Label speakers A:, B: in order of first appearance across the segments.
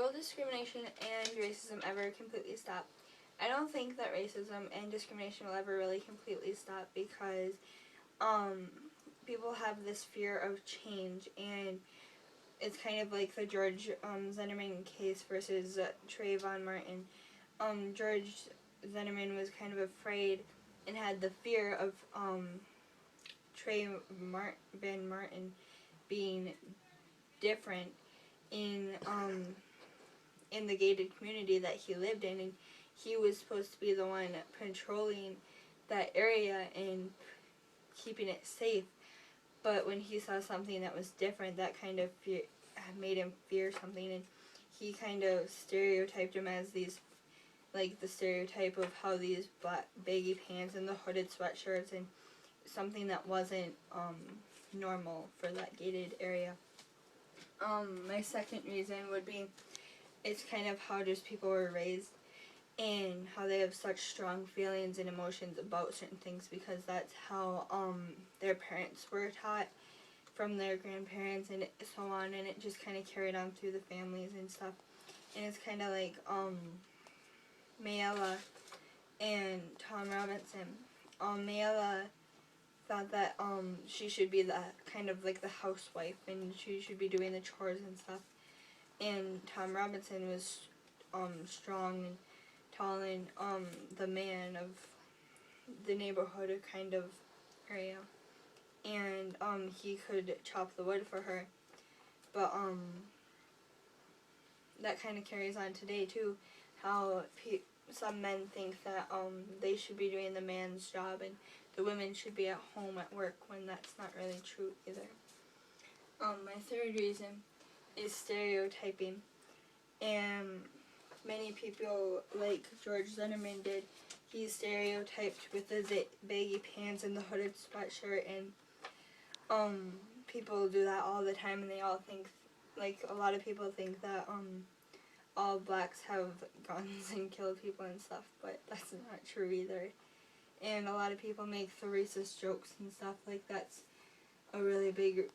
A: Will discrimination and racism ever completely stop? I don't think that racism and discrimination will ever really completely stop because people have this fear of change, and it's kind of like the George Zimmerman case versus Trayvon Martin. George Zimmerman was kind of afraid and had the fear of Trayvon Martin being different in the gated community that he lived in, and he was supposed to be the one patrolling that area and keeping it safe. But when he saw something that was different, that kind of made him fear something, and he kind of stereotyped him as these, like the stereotype of how these black baggy pants and the hooded sweatshirts, and something that wasn't normal for that gated area. My second reason would be it's kind of how just people were raised and how they have such strong feelings and emotions about certain things because that's how their parents were taught from their grandparents and so on, and it just kind of carried on through the families and stuff. And it's kind of like Mayella and Tom Robinson. Mayella thought that she should be the kind of like the housewife and she should be doing the chores and stuff. And Tom Robinson was strong and tall and the man of the neighborhood kind of area. And he could chop the wood for her. But that kind of carries on today too, how some men think that they should be doing the man's job and the women should be at home at work when that's not really true either. My third reason is stereotyping. And many people, like George Zimmerman did, he stereotyped with the baggy pants and the hooded sweatshirt, and people do that all the time, and they all think, like a lot of people think that all blacks have guns and kill people and stuff, but that's not true either. And a lot of people make the racist jokes and stuff, like that's a really big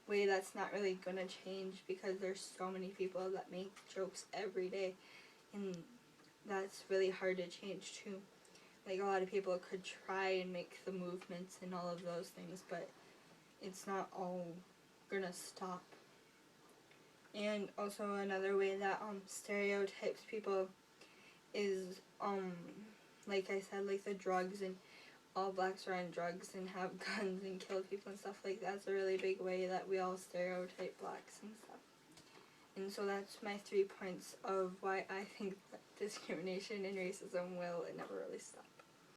A: way that's not really gonna change because there's so many people that make jokes every day, and that's really hard to change too. Like a lot of people could try and make the movements and all of those things, but it's not all gonna stop. And also another way that stereotypes people is like I said, like the drugs, and all blacks are on drugs and have guns and kill people and stuff like that. That's a really big way that we all stereotype blacks and stuff. And so that's my 3 points of why I think that discrimination and racism will never really stop.